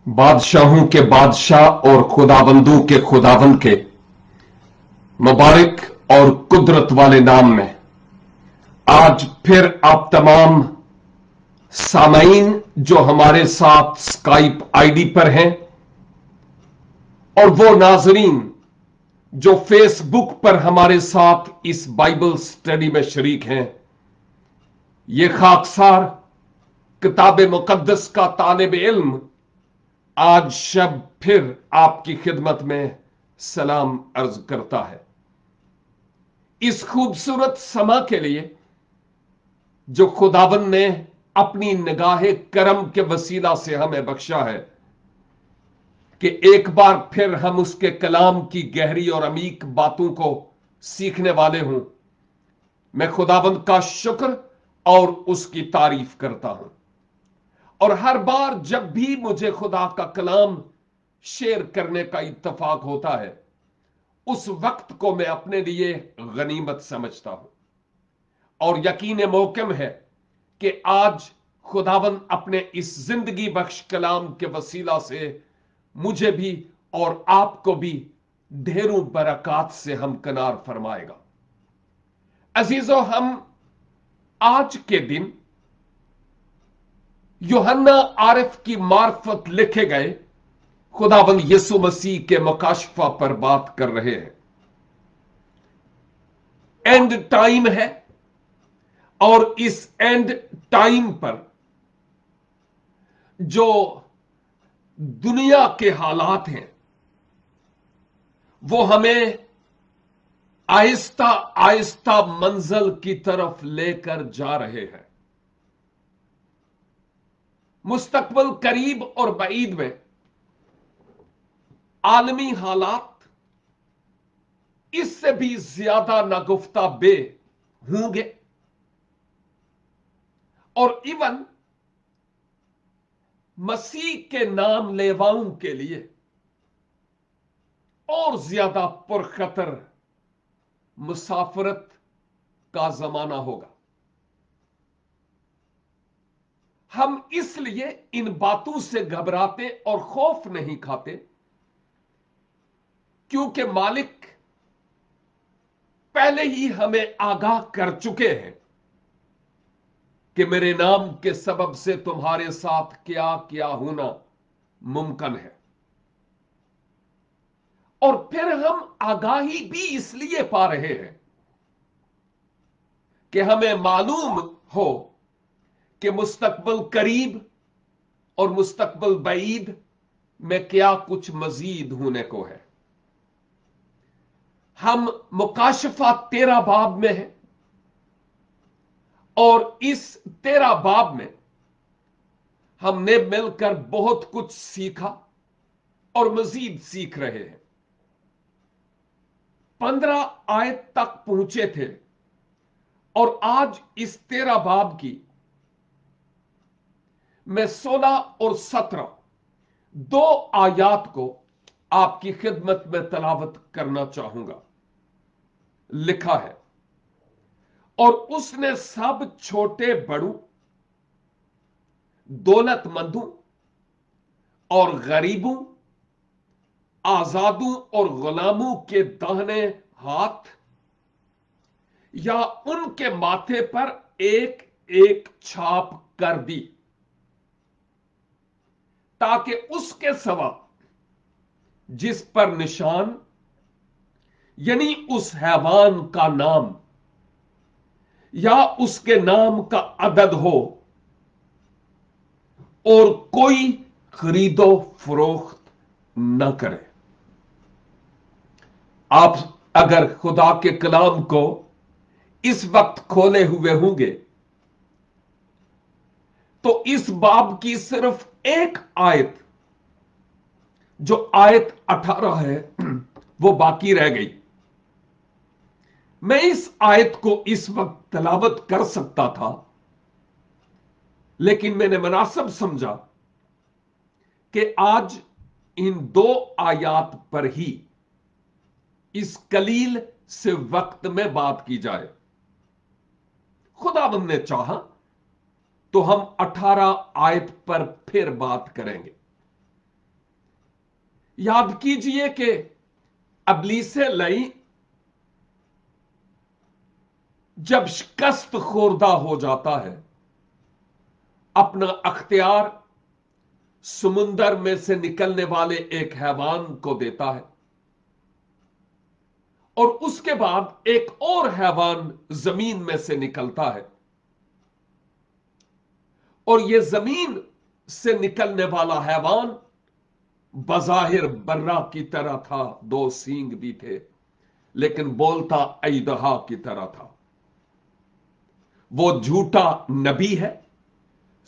बादशाहों के बादशाह और खुदाबंदों के खुदाबंद के मुबारक और कुदरत वाले नाम में आज फिर आप तमाम सामाईन जो हमारे साथ स्काइप आईडी पर हैं और वो नाजरीन जो फेसबुक पर हमारे साथ इस बाइबल स्टडी में शरीक हैं, ये खाकसार किताब मुकद्दस का तालिब इल्म आज शब फिर आपकी खिदमत में सलाम अर्ज करता है। इस खूबसूरत समा के लिए जो खुदाबंद ने अपनी निगाहे करम के वसीला से हमें बख्शा है कि एक बार फिर हम उसके कलाम की गहरी और अमीक बातों को सीखने वाले हूं, मैं खुदाबंद का शुक्र और उसकी तारीफ करता हूं। और हर बार जब भी मुझे खुदा का कलाम शेयर करने का इत्तफाक होता है, उस वक्त को मैं अपने लिए गनीमत समझता हूं और यकीन मोकम है कि आज खुदावंद अपने इस जिंदगी बख्श कलाम के वसीला से मुझे भी और आपको भी ढेरों बरकत से हमकनार फरमाएगा। अजीजों, हम आज के दिन यूहन्ना आरिफ की मार्फत लिखे गए खुदावंद यीशु मसीह के मुकाशफा पर बात कर रहे हैं। एंड टाइम है और इस एंड टाइम पर जो दुनिया के हालात हैं वो हमें आहिस्ता आहिस्ता मंजिल की तरफ लेकर जा रहे हैं। मुस्तकबिल करीब और बईद में आलमी हालात इससे भी ज्यादा नागुफ्ता बे होंगे और इवन मसीह के नाम लेवाओं के लिए और ज्यादा पुरखतर मुसाफरत का जमाना होगा। हम इसलिए इन बातों से घबराते और खौफ नहीं खाते क्योंकि मालिक पहले ही हमें आगाह कर चुके हैं कि मेरे नाम के सबब से तुम्हारे साथ क्या क्या होना मुमकिन है। और फिर हम आगाही भी इसलिए पा रहे हैं कि हमें मालूम हो कि मुस्तकबिल करीब और मुस्तकबिल बईद में क्या कुछ मजीद होने को है। हम मुकाशफा 13 बाब में है और इस 13 बाब में हमने मिलकर बहुत कुछ सीखा और मजीद सीख रहे हैं। 15 आयत तक पहुंचे थे और आज इस 13 बाब की मैं 16 और 17 दो आयात को आपकी खिदमत में तलावत करना चाहूंगा। लिखा है, और उसने सब छोटे बड़ों, दौलतमंदों और गरीबों, आजादों और गुलामों के दाहिने हाथ या उनके माथे पर एक एक छाप कर दी, ताकि उसके सिवा जिस पर निशान यानी उस हैवान का नाम या उसके नाम का अदद हो और कोई खरीदो फरोख्त न करे। आप अगर खुदा के कलाम को इस वक्त खोले हुए होंगे तो इस बाब की सिर्फ एक आयत, जो आयत 18 है, वो बाकी रह गई। मैं इस आयत को इस वक्त तलावत कर सकता था, लेकिन मैंने मुनासिब समझा कि आज इन दो आयात पर ही इस कलील से वक्त में बात की जाए। खुदावंद ने चाहा तो हम 18 आयत पर फिर बात करेंगे। याद कीजिए कि इब्लीस लईं जब शिकस्त खोरदा हो जाता है, अपना अख्तियार समुंदर में से निकलने वाले एक हैवान को देता है, और उसके बाद एक और हैवान जमीन में से निकलता है, और यह जमीन से निकलने वाला हैवान बज़ाहिर बर्रा की तरह था, दो सींग भी थे, लेकिन बोलता अजदहा की तरह था। वो झूठा नबी है,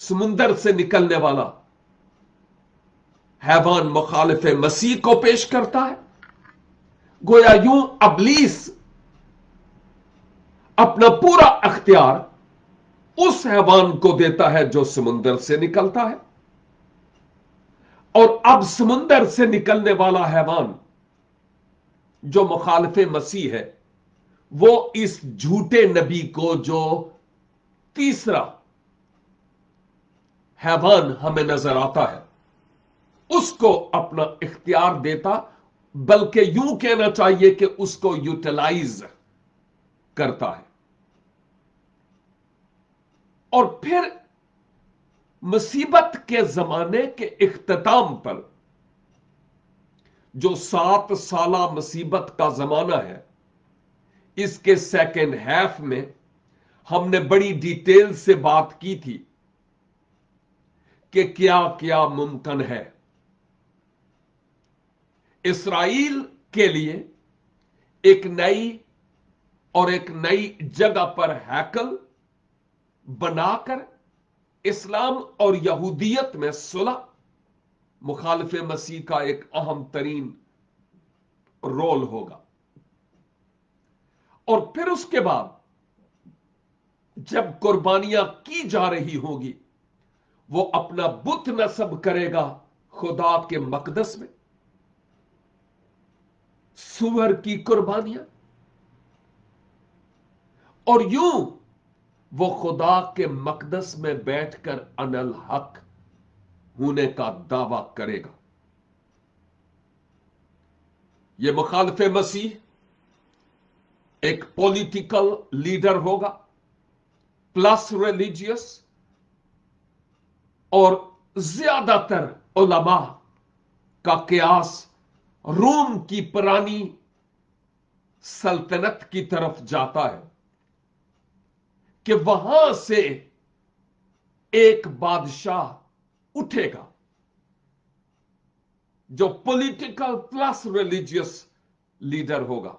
समुंदर से निकलने वाला हैवान मुखालिफ मसीह को पेश करता है। गोया यूं इब्लीस अपना पूरा अख्तियार उस हैवान को देता है जो समुंदर से निकलता है, और अब समुंदर से निकलने वाला हैवान जो मुखालिफ मसीह है, वो इस झूठे नबी को, जो तीसरा हैवान हमें नजर आता है, उसको अपना इख्तियार देता, बल्कि यूं कहना चाहिए कि उसको यूटिलाइज करता है। और फिर मुसीबत के जमाने के इख्तिताम पर, जो 7 साला मुसीबत का जमाना है, इसके सेकेंड हाफ में हमने बड़ी डिटेल से बात की थी कि क्या क्या मुमकिन है। इस्राइल के लिए एक नई जगह पर हैकल बनाकर इस्लाम और यहूदियत में सुलह, मुखालिफ मसीह का एक अहम तरीन रोल होगा। और फिर उसके बाद जब कुर्बानियां की जा रही होगी, वो अपना बुत नस्ब करेगा खुदा के मकदस में, सुअर की कुर्बानियां, और यूं वो खुदा के मकदस में बैठकर अनल हक होने का दावा करेगा। यह मुखालिफ मसीह एक पॉलिटिकल लीडर होगा, प्लस रिलीजियस, और ज्यादातर उलमा का कियास रोम की पुरानी सल्तनत की तरफ जाता है कि वहां से एक बादशाह उठेगा जो पॉलिटिकल प्लस रिलीजियस लीडर होगा,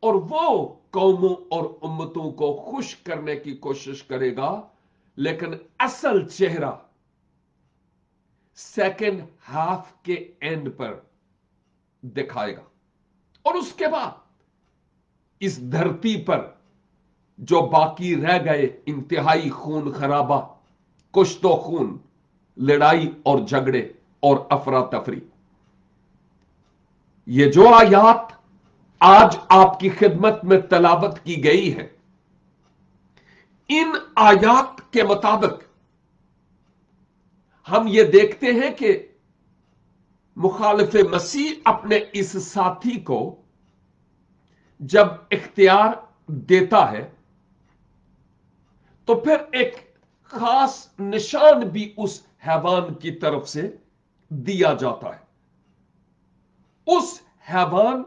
और वो कौमों और उम्मतों को खुश करने की कोशिश करेगा, लेकिन असल चेहरा सेकेंड हाफ के एंड पर दिखाएगा। और उसके बाद इस धरती पर जो बाकी रह गए इंतहाई खून खराबा, कुश्तो खून, लड़ाई और झगड़े और अफरा तफरी, ये जो आयात आज आपकी खिदमत में तलावत की गई है, इन आयात के मुताबिक हम ये देखते हैं कि मुखालिफ मसीह अपने इस साथी को जब इख्तियार देता है, तो फिर एक खास निशान भी उस हैवान की तरफ से दिया जाता है। उस हैवान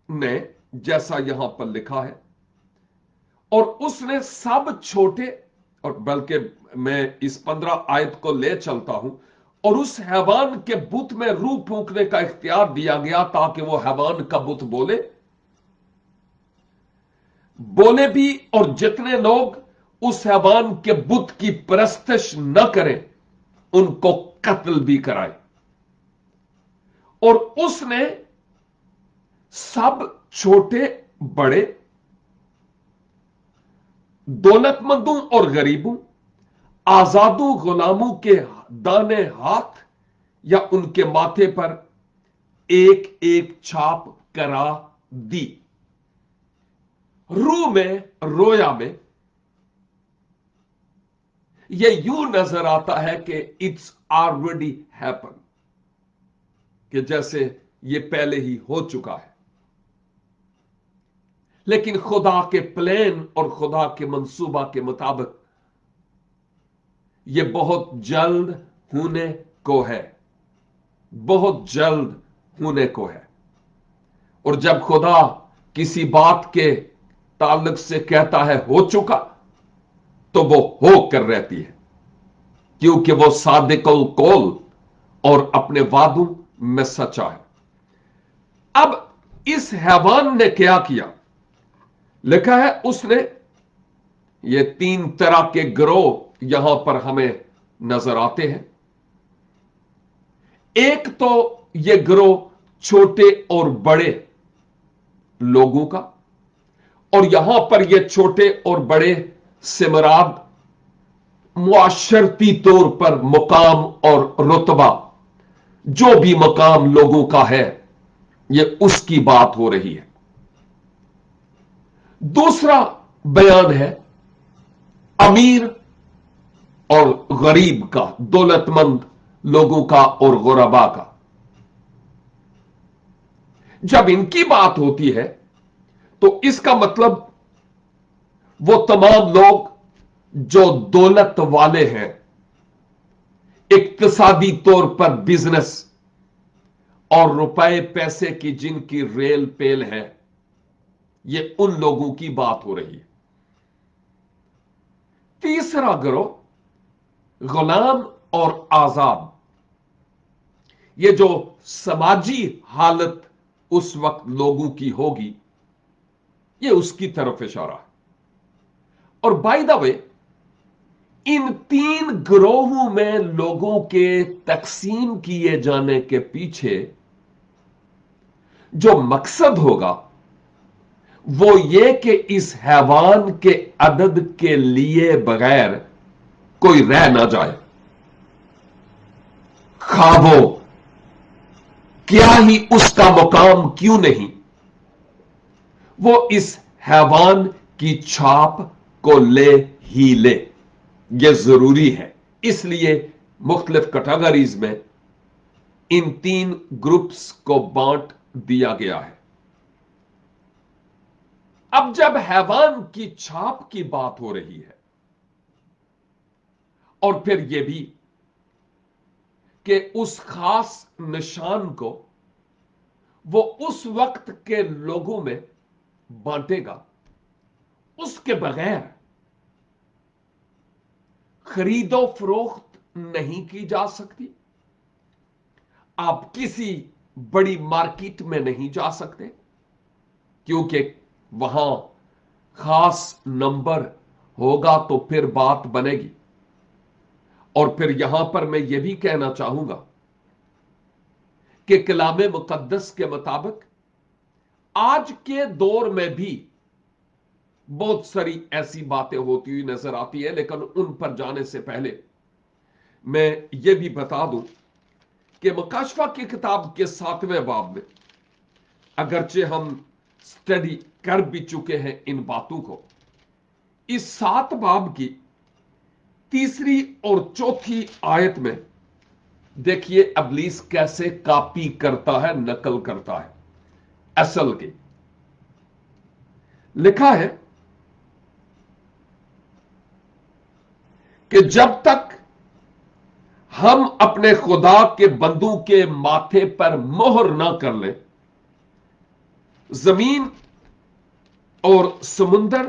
ने, जैसा यहां पर लिखा है, और उसने सब छोटे, और बल्कि मैं इस 15 आयत को ले चलता हूं, और उस हैवान के बुत में रूह फूंकने का इख्तियार दिया गया ताकि वो हैवान का बुत बोले भी, और जितने लोग उस हैवान के बुत की परस्तिश न करें उनको कत्ल भी कराए। और उसने सब छोटे बड़े, दौलतमंदों और गरीबों, आजादों गुलामों के दाने हाथ या उनके माथे पर एक एक छाप करा दी। रूह में, रोया में यह यूं नजर आता है कि इट्स ऑलरेडी हैपन, کہ جیسے یہ پہلے ہی ہو چکا ہے، لیکن خدا کے پلان اور خدا کے منصوبہ کے مطابق یہ بہت جلد ہونے کو ہے، بہت جلد ہونے کو ہے۔ اور جب خدا کسی بات کے تعلق سے کہتا ہے ہو چکا، تو وہ ہو کر رہتی ہے، کیونکہ وہ صادق القول اور اپنے وعدوں میں سچا ہے۔ اب اس حیوان نے کیا کیا؟ لکھا ہے اس نے، یہ 3 طرح کے گروہ یہاں پر ہمیں نظر آتے ہیں۔ ایک تو یہ گروہ چھوٹے اور بڑے لوگوں کا، اور یہاں پر یہ چھوٹے اور بڑے سے مراد معاشرتی طور پر مقام اور رتبہ، جو بھی مقام لوگوں کا ہے، یہ اس کی بات ہو رہی ہے۔ دوسرا بیان ہے امیر اور غریب کا، دولت مند لوگوں کا اور غربا کا۔ جب ان کی بات ہوتی ہے تو اس کا مطلب وہ تمام لوگ جو دولت والے ہیں، اقتصادی طور پر بزنس اور روپے پیسے کی جن کی ریل پیل ہے، یہ ان لوگوں کی بات ہو رہی ہے۔ تیسرا گروہ غلام اور آزاد، یہ جو سماجی حالت اس وقت لوگوں کی ہوگی، یہ اس کی طرف اشارہ ہے۔ اور بائی دا وے، ان 3 گروہوں میں لوگوں کے تقسیم کیے جانے کے پیچھے جو مقصد ہوگا وہ یہ کہ اس حیوان کے عدد کے لیے بغیر کوئی رہ نہ جائے، خواہ وہ کیا ہی اس کا مقام کیوں نہیں، وہ اس حیوان کی چھاپ کو لے ہی لے۔ یہ ضروری ہے، اس لیے مختلف کیٹیگریز میں ان 3 گروپس کو بانٹ دیا گیا ہے۔ اب جب حیوان کی چھاپ کی بات ہو رہی ہے، اور پھر یہ بھی کہ اس خاص نشان کو وہ اس وقت کے لوگوں میں بانٹے گا، اس کے بغیر خرید و فروخت نہیں کی جا سکتی۔ آپ کسی بڑی مارکیٹ میں نہیں جا سکتے، کیونکہ وہاں خاص نمبر ہوگا تو پھر بات بنے گی۔ اور پھر یہاں پر میں یہ بھی کہنا چاہوں گا کہ کلام مقدس کے مطابق آج کے دور میں بھی بہت ساری ایسی باتیں ہوتی ہوئی نظر آتی ہیں، لیکن ان پر جانے سے پہلے میں یہ بھی بتا دوں کہ مکاشفہ کی کتاب کے 7ویں باب میں، اگرچہ ہم سٹڈی کر بھی چکے ہیں ان باتوں کو، اس 7 باب کی 3 اور 4 آیت میں دیکھیے ابلیس کیسے کاپی کرتا ہے، نقل کرتا ہے اصل کی۔ لکھا ہے کہ جب تک ہم اپنے خدا کے بندوں کے ماتھے پر مہر نہ کر لیں، زمین اور سمندر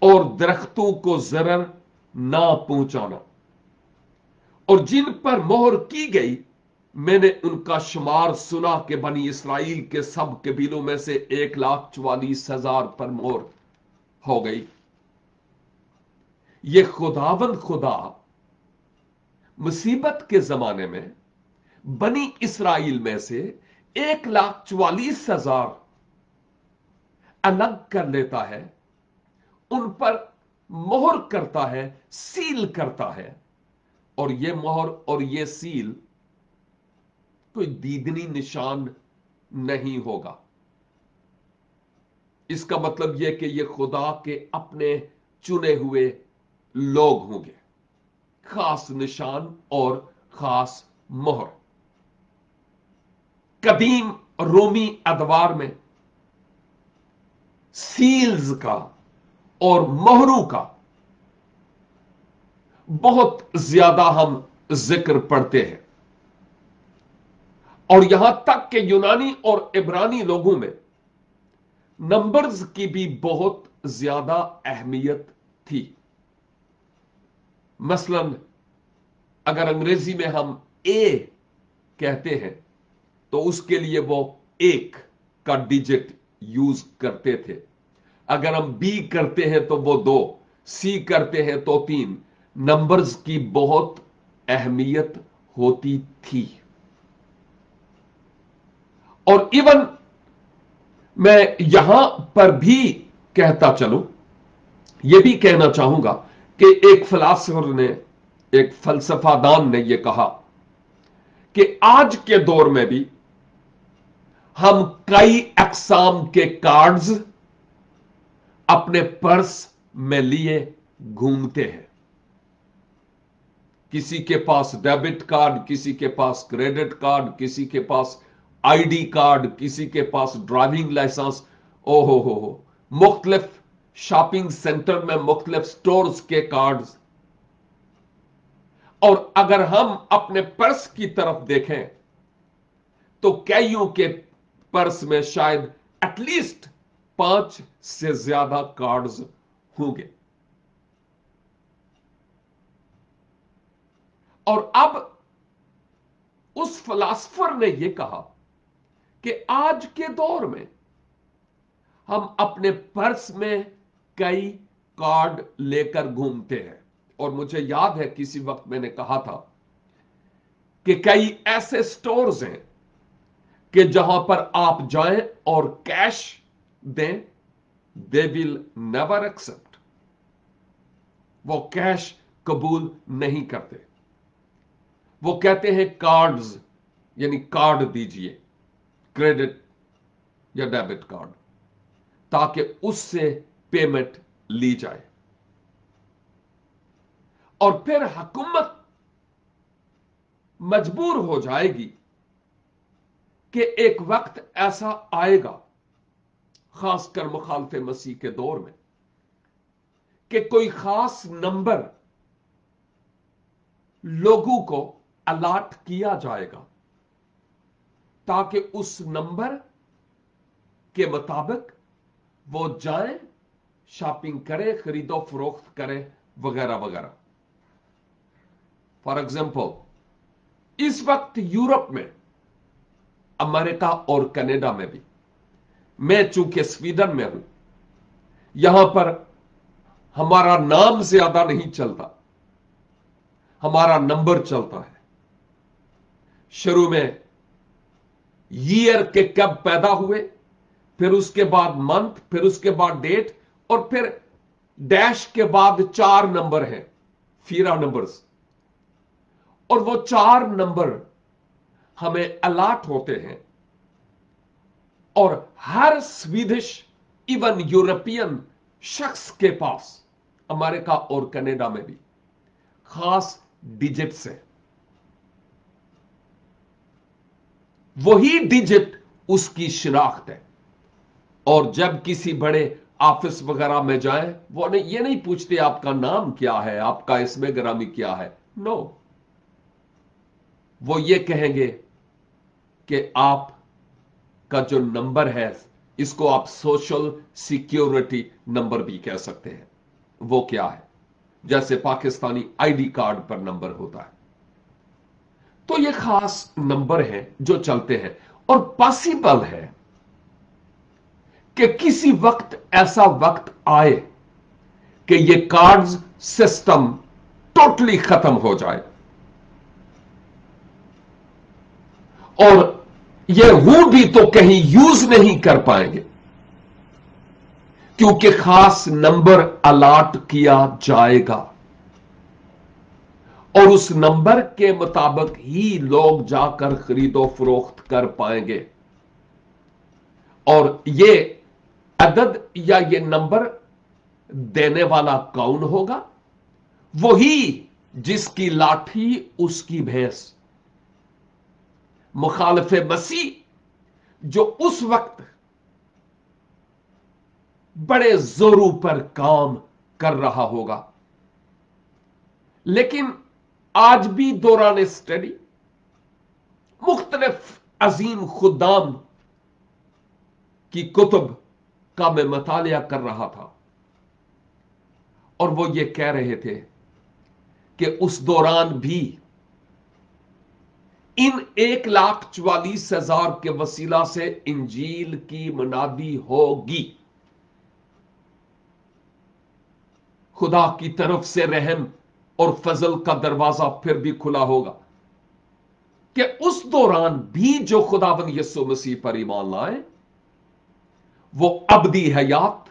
اور درختوں کو ضرر نہ پہنچانا۔ اور جن پر مہر کی گئی، میں نے ان کا شمار سنا کہ بنی اسرائیل کے سب قبیلوں میں سے 1,44,000 پر مہر ہو گئی۔ یہ خداوند خدا مصیبت کے زمانے میں بنی اسرائیل میں سے 1,44,000 الگ کر لیتا ہے، ان پر مہر کرتا ہے، سیل کرتا ہے۔ اور یہ مہر اور یہ سیل کوئی دیدنی نشان نہیں ہوگا۔ اس کا مطلب یہ کہ یہ خدا کے اپنے چنے ہوئے لوگ ہوں گے، خاص نشان اور خاص مہر۔ कदीम रोमी अदवार में सील्स का और मोहरों का बहुत ज्यादा हम जिक्र पढ़ते हैं, और यहां तक कि यूनानी और इब्रानी लोगों में नंबर्स की भी बहुत ज्यादा अहमियत थी। मसलन अगर अंग्रेजी में हम ए कहते हैं तो उसके लिए वो एक का डिजिट यूज करते थे। अगर हम बी करते हैं तो वो दो, सी करते हैं तो तीन। नंबर्स की बहुत अहमियत होती थी। और इवन मैं यहां पर भी कहता चलूं, यह भी कहना चाहूंगा कि एक फिलासफर ने, एक फलसफादान ने यह कहा कि आज के दौर में भी हम कई अक़साम के कार्ड्स अपने पर्स में लिए घूमते हैं। किसी के पास डेबिट कार्ड, किसी के पास क्रेडिट कार्ड, किसी के पास आईडी कार्ड, किसी के पास ड्राइविंग लाइसेंस। ओहो हो, मुख्तलिफ शॉपिंग सेंटर में मुख्तलिफ स्टोर्स के कार्ड्स। और अगर हम अपने पर्स की तरफ देखें तो कईयों के पर्स में शायद एटलीस्ट 5 से ज्यादा कार्ड्स होंगे। और अब उस फिलासफर ने यह कहा कि आज के दौर में हम अपने पर्स में कई कार्ड लेकर घूमते हैं। और मुझे याद है किसी वक्त मैंने कहा था कि कई ऐसे स्टोर्स हैं कि जहां पर आप जाएं और कैश दें, दे विल नेवर एक्सेप्ट। वो कैश कबूल नहीं करते। वो कहते हैं कार्ड्स, यानी कार्ड दीजिए, क्रेडिट या डेबिट कार्ड, ताकि उससे पेमेंट ली जाए। और फिर हुकूमत मजबूर हो जाएगी कि एक वक्त ऐसा आएगा, खासकर मुखालिफे मसीह के दौर में, कि कोई खास नंबर लोगों को अलाट किया जाएगा ताकि उस नंबर के मुताबिक वो जाएं, शॉपिंग करें, खरीदो फरोख्त करें, वगैरह वगैरह। फॉर एग्जाम्पल, इस वक्त यूरोप में, अमेरिका और कनाडा में भी, मैं चूंकि स्वीडन में हूं, यहां पर हमारा नाम ज्यादा नहीं चलता, हमारा नंबर चलता है। शुरू में ईयर के कब पैदा हुए, फिर उसके बाद मंथ, फिर उसके बाद डेट, और फिर डैश के बाद 4 नंबर हैं, फीरा नंबर्स। और वो 4 नंबर हमें अलाट होते हैं। और हर स्वीडिश, इवन यूरोपियन शख्स के पास, अमेरिका और कनाडा में भी, खास डिजिट्स है। वही डिजिट उसकी शिनाख्त है। और जब किसी बड़े ऑफिस वगैरह में जाए, वो ये नहीं पूछते आपका नाम क्या है, आपका इसमें ग्रामी क्या है। नो, वो ये कहेंगे कि आप का जो नंबर है, इसको आप सोशल सिक्योरिटी नंबर भी कह सकते हैं। वो क्या है? जैसे पाकिस्तानी आईडी कार्ड पर नंबर होता है। तो ये खास नंबर हैं जो चलते हैं। और पॉसिबल है कि किसी वक्त ऐसा वक्त आए कि ये कार्ड्स सिस्टम टोटली खत्म हो जाए, और ये वो भी तो कहीं यूज नहीं कर पाएंगे, क्योंकि खास नंबर अलाट किया जाएगा और उस नंबर के मुताबिक ही लोग जाकर खरीदो फरोख्त कर पाएंगे। और ये अदद या ये नंबर देने वाला कौन होगा? वही जिसकी लाठी उसकी भैंस। मुखालिफे मसीह जो उस वक्त बड़े जोरों पर काम कर रहा होगा, लेकिन आज भी दौरान स्टडी मुख्तलिफ अजीम खुदाम की कुतुब का मैं मतालिया कर रहा था, और वो ये कह रहे थे कि उस दौरान भी इन 1,44,000 के वसीला से इंजील की मुनादी होगी। खुदा की तरफ से रहम और फजल का दरवाजा फिर भी खुला होगा कि उस दौरान भी जो खुदावंद यीशु मसीह पर ईमान लाए वो अबदी हयात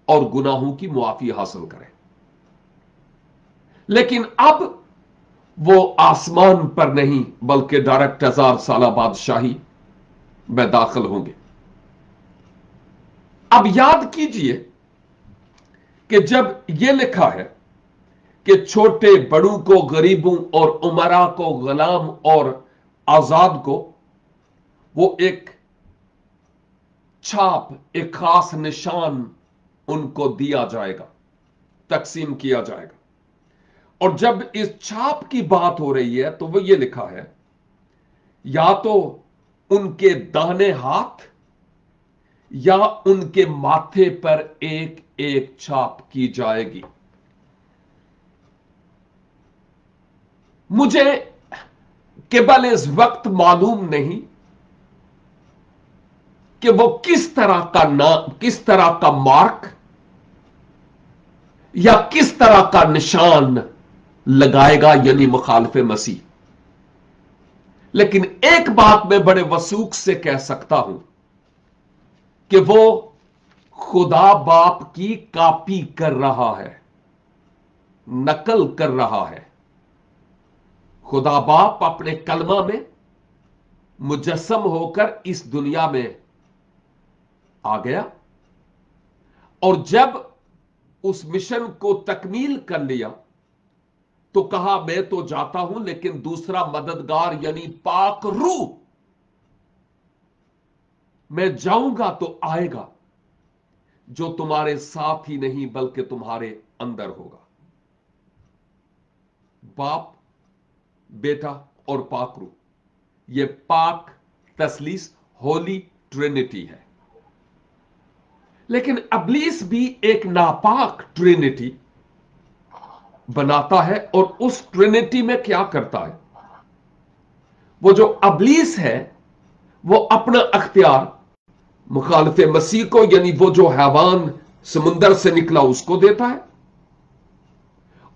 और गुनाहों की मुआफी हासिल करें। लेकिन अब वो आसमान पर नहीं बल्कि डायरेक्ट 1000 साल बादशाही में दाखिल होंगे। अब याद कीजिए कि जब यह लिखा है कि छोटे बड़ों को, गरीबों और उमरा को, गुलाम और आजाद को वो एक छाप, एक खास निशान उनको दिया जाएगा, तकसीम किया जाएगा। और जब इस छाप की बात हो रही है तो वो ये लिखा है, या तो उनके दाहिने हाथ या उनके माथे पर एक एक छाप की जाएगी। मुझे केवल इस वक्त मालूम नहीं कि वो किस तरह का नाम, किस तरह का मार्क या किस तरह का निशान लगाएगा, यानी मुखालिफ मसीह। लेकिन एक बात मैं बड़े वसूख से कह सकता हूं कि वो खुदा बाप की कॉपी कर रहा है, नकल कर रहा है। खुदा बाप अपने कलमा में मुजस्सम होकर इस दुनिया में आ गया, और जब उस मिशन को तकमील कर लिया तो कहा, मैं तो जाता हूं लेकिन दूसरा मददगार यानी पाक रूह, मैं जाऊंगा तो आएगा, जो तुम्हारे साथ ही नहीं बल्कि तुम्हारे अंदर होगा। बाप, बेटा और पाक रूह, यह पाक तसलीस, होली ट्रिनिटी है। लेकिन अबलीस भी एक नापाक ट्रिनिटी बनाता है, और उस ट्रिनिटी में क्या करता है, वो जो अबलीस है वो अपना अख्तियार मुखालिफ मसीह को, यानी वो जो हैवान समुंदर से निकला उसको देता है,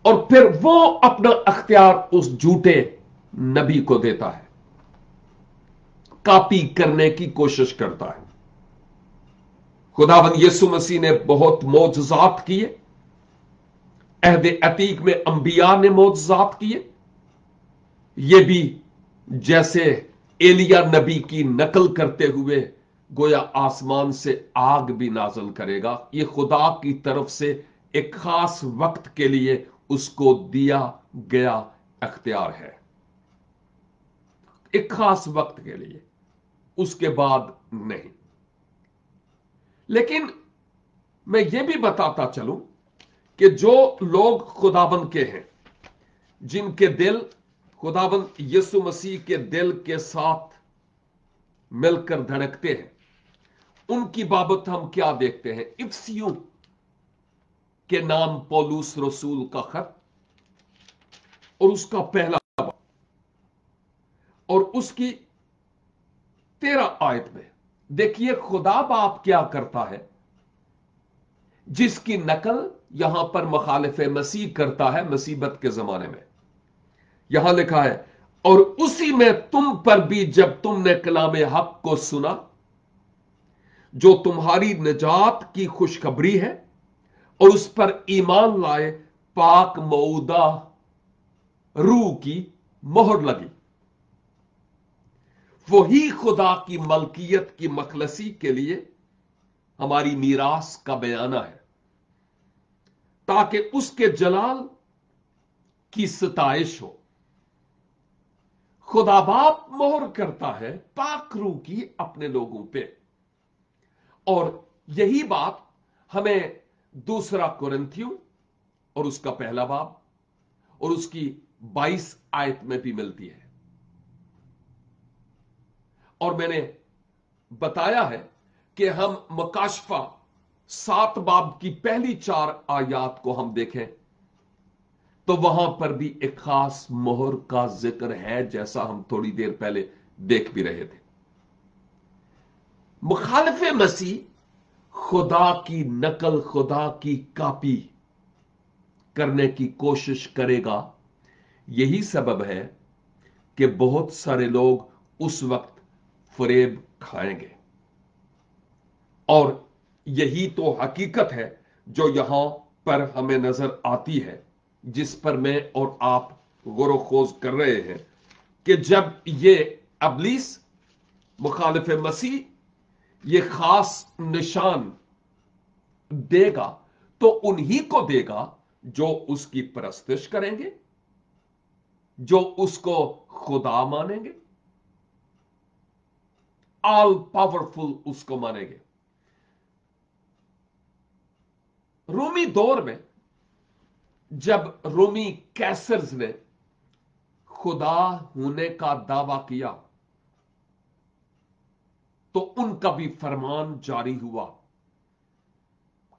और फिर वो अपना अख्तियार उस झूठे नबी को देता है, कॉपी करने की कोशिश करता है। खुदावंद यीशु मसीह ने बहुत मौजज़ात किए, अहद अतीक में अंबिया ने मौजज़ात किए, ये भी जैसे एलिया नबी की नकल करते हुए गोया आसमान से आग भी नाज़िल करेगा। ये खुदा की तरफ से एक खास वक्त के लिए उसको दिया गया अख्तियार है, एक खास वक्त के लिए, उसके बाद नहीं। लेकिन मैं ये भी बताता चलूं कि जो लोग खुदाबंद के हैं, जिनके दिल खुदाबंद यीशु मसीह के दिल के साथ मिलकर धड़कते हैं, उनकी बाबत हम क्या देखते हैं। इफ्सियों के नाम पौलुस रसूल का खत और उसका पहला बाब और उसकी 13 आयत में देखिए खुदा बाप क्या करता है, जिसकी नकल यहां पर मुखालिफ मसीह करता है मुसीबत के जमाने में। यहां लिखा है, और उसी में तुम पर भी जब तुमने कलाम हक को सुना, जो तुम्हारी निजात की खुशखबरी है, और उस पर ईमान लाए, पाक मऊदा रूह की मोहर लगी। वही खुदा की मलकियत की मखलसी के लिए हमारी मीरास का बयाना है, ताकि उसके जलाल की सताइश हो। खुदा बाप मोहर करता है पाक रूह की अपने लोगों पे। और यही बात हमें दूसरा कुरिन्थियों और उसका पहला बाब और उसकी 22 आयत में भी मिलती है। और मैंने बताया है कि हम मकाशफा 7 बाब की पहली 4 आयात को हम देखें तो वहां पर भी एक खास मोहर का जिक्र है, जैसा हम थोड़ी देर पहले देख भी रहे थे। मुखालिफ मसीह खुदा की नकल, खुदा की कॉपी करने की कोशिश करेगा। यही सबब है कि बहुत सारे लोग उस वक्त फरेब खाएंगे। और यही तो हकीकत है जो यहां पर हमें नजर आती है, जिस पर मैं और आप गौर खोज कर रहे हैं कि जब ये अबलीस मुखालिफ मसीह ये खास निशान देगा तो उन्हीं को देगा जो उसकी परस्तिश करेंगे, जो उसको खुदा मानेंगे, ऑल पावरफुल उसको मानेंगे। रोमी दौर में जब रोमी कैसर्स ने खुदा होने का दावा किया तो उनका भी फरमान जारी हुआ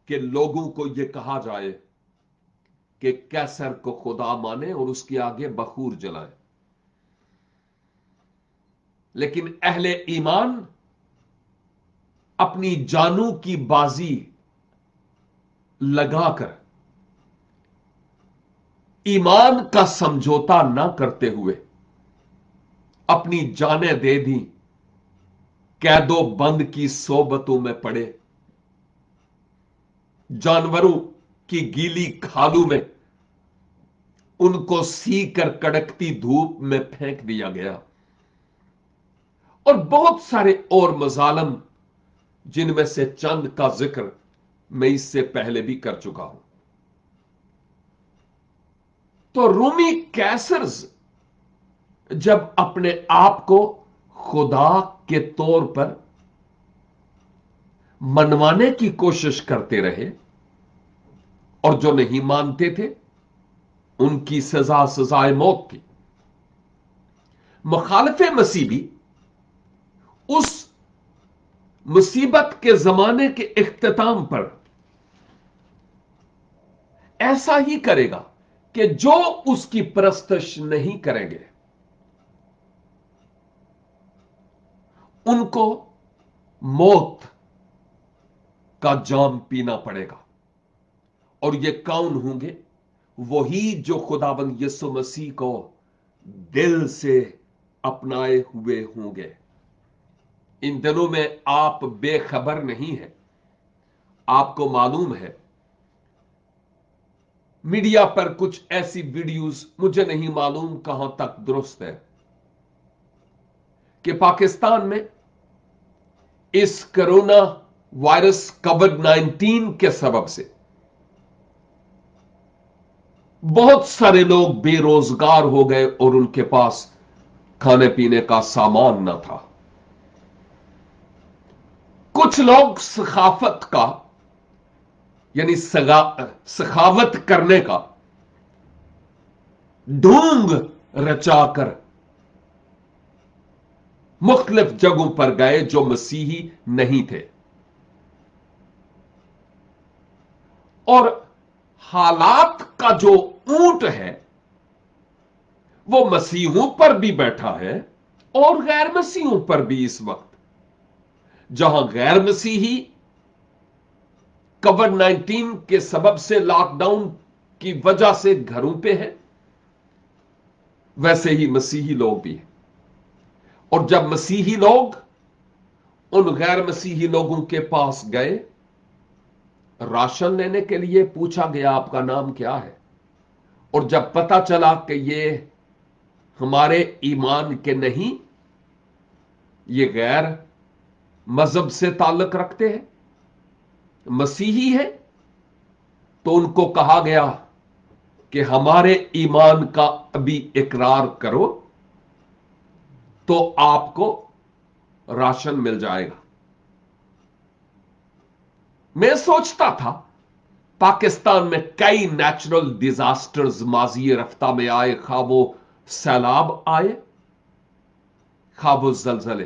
कि लोगों को यह कहा जाए कि कैसर को खुदा माने और उसके आगे बखूर जलाए। लेकिन अहले ईमान अपनी जानों की बाजी लगाकर ईमान का समझौता ना करते हुए अपनी जानें दे दी, कैदो बंद की सोबतों में पड़े, जानवरों की गीली खालों में उनको सी कर कड़कती धूप में फेंक दिया गया। और बहुत सारे और मजालम जिनमें से चंद का जिक्र मैं इससे पहले भी कर चुका हूं। तो रोमी कैसर्स जब अपने आप को खुदा के तौर पर मनवाने की कोशिश करते रहे और जो नहीं मानते थे उनकी सजा सजाए मौत थी। मुखालिफे मसीह भी उस मुसीबत के जमाने के इख्तिताम पर ऐसा ही करेगा कि जो उसकी परस्तिश नहीं करेंगे उनको मौत का जाम पीना पड़ेगा। और ये कौन होंगे? वही जो खुदाबंद यीशु मसीह को दिल से अपनाए हुए होंगे। इन दिनों में आप बेखबर नहीं है। आपको मालूम है मीडिया पर कुछ ऐसी वीडियोस, मुझे नहीं मालूम कहां तक दुरुस्त है, कि पाकिस्तान में इस कोरोना वायरस कोविड-19 के सबब से बहुत सारे लोग बेरोजगार हो गए और उनके पास खाने पीने का सामान न था। कुछ लोग सखाफत का यानी सखावत करने का ढोंग रचाकर मुख्तलिफ जगहों पर गए जो मसीही नहीं थे। और हालात का जो ऊंट है वो मसीहों पर भी बैठा है और गैर मसीहों पर भी। इस वक्त जहां गैर मसीही कोविड-19 के सबब से लॉकडाउन की वजह से घरों पे है, वैसे ही मसीही लोग भी हैं। और जब मसीही लोग उन गैर मसीही लोगों के पास गए राशन लेने के लिए, पूछा गया आपका नाम क्या है, और जब पता चला कि ये हमारे ईमान के नहीं, ये गैर मजहब से ताल्लुक रखते हैं, मसीही है, तो उनको कहा गया कि हमारे ईमान का अभी इकरार करो तो आपको राशन मिल जाएगा। मैं सोचता था पाकिस्तान में कई नेचुरल डिजास्टर्स माजी रफ्ता में आए, खा वो सैलाब आए, खा वो जलजले।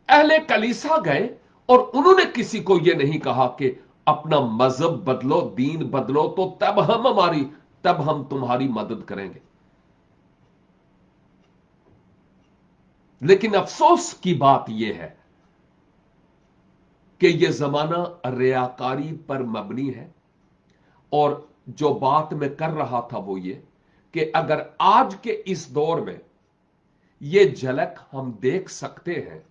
अहले कलीसा गए और उन्होंने किसी को यह नहीं कहा कि अपना मजहब बदलो, दीन बदलो, तो तब हम तुम्हारी मदद करेंगे। लेकिन अफसोस की बात यह है कि यह जमाना रियाकारी पर मबनी है। और जो बात मैं कर रहा था वो ये कि अगर आज के इस दौर में यह झलक हम देख सकते हैं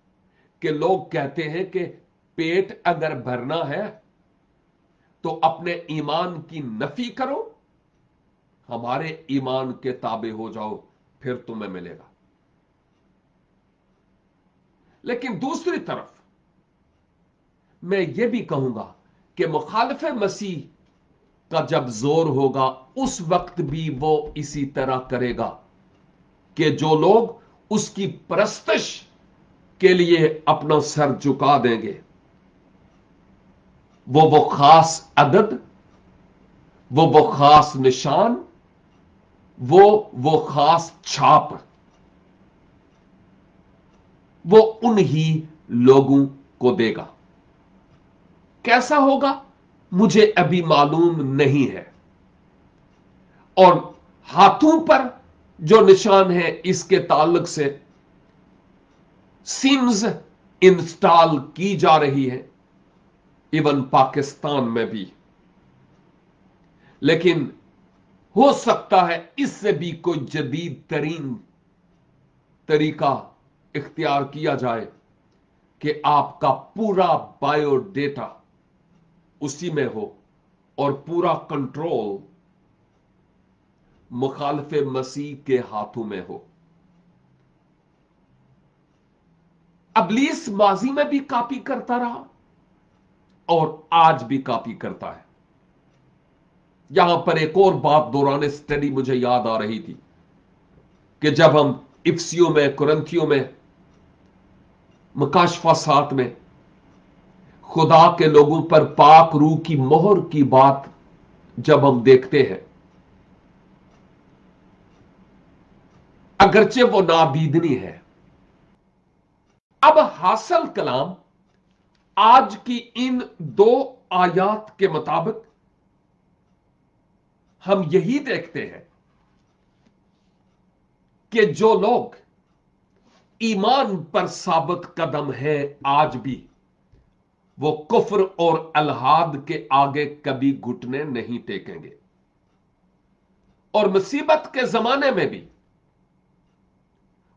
कि लोग कहते हैं कि पेट अगर भरना है तो अपने ईमान की नफी करो, हमारे ईमान के ताबे हो जाओ, फिर तुम्हें मिलेगा। लेकिन दूसरी तरफ मैं यह भी कहूंगा कि मुखालिफ मसीह का जब जोर होगा उस वक्त भी वो इसी तरह करेगा कि जो लोग उसकी परस्तिश के लिए अपना सर झुका देंगे, वो खास अदद, वो खास निशान, वो खास छाप, वो उन्हीं लोगों को देगा। कैसा होगा मुझे अभी मालूम नहीं है। और हाथों पर जो निशान है इसके ताल्लुक से सिम्स इंस्टॉल की जा रही है, इवन पाकिस्तान में भी। लेकिन हो सकता है इससे भी कोई जदीद तरीन तरीका इख्तियार किया जाए कि आपका पूरा बायोडेटा उसी में हो और पूरा कंट्रोल मुखालिफ मसीह के हाथों में हो। इब्लीस माजी में भी कॉपी करता रहा और आज भी कॉपी करता है। यहां पर एक और बात दौरान स्टडी मुझे याद आ रही थी कि जब हम इफ्सियों में, कुरंथियों में, मुकाशफा 7 में खुदा के लोगों पर पाक रूह की मोहर की बात जब हम देखते हैं, अगरचे वो नाबीदनी है। अब हासिल कलाम आज की इन 2 आयात के मुताबिक हम यही देखते हैं कि जो लोग ईमान पर साबित कदम है आज भी, वो कुफ्र और अलहाद के आगे कभी घुटने नहीं टेकेंगे। और मुसीबत के जमाने में भी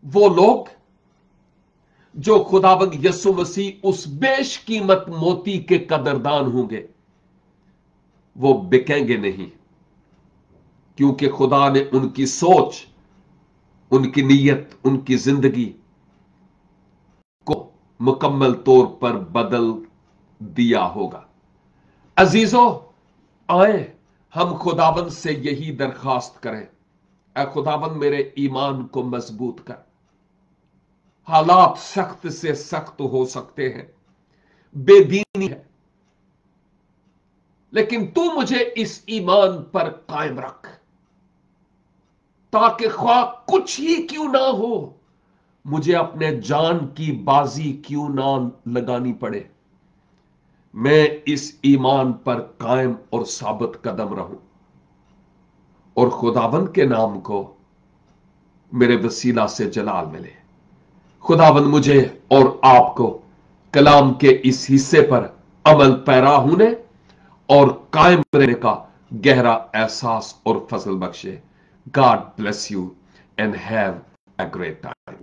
वो लोग जो खुदाबंद यीशु मसीह उस बेशकीमत मोती के कदरदान होंगे, वो बिकेंगे नहीं, क्योंकि खुदा ने उनकी सोच, उनकी नीयत, उनकी जिंदगी को मुकम्मल तौर पर बदल दिया होगा। अजीजों, आए हम खुदाबंद से यही दरखास्त करें, ऐ खुदाबंद मेरे ईमान को मजबूत कर। हालात सख्त से सख्त हो सकते हैं, बेदीनी है, लेकिन तू मुझे इस ईमान पर कायम रख, ताकि ख्वाह कुछ ही क्यों ना हो, मुझे अपने जान की बाजी क्यों ना लगानी पड़े, मैं इस ईमान पर कायम और साबित कदम रहूं और खुदावंद के नाम को मेरे वसीला से जलाल मिले। खुदावंद मुझे और आपको कलाम के इस हिस्से पर अमल पैरा होने और कायम रहने का गहरा एहसास और फजल बख्शे। God bless you and have a great time.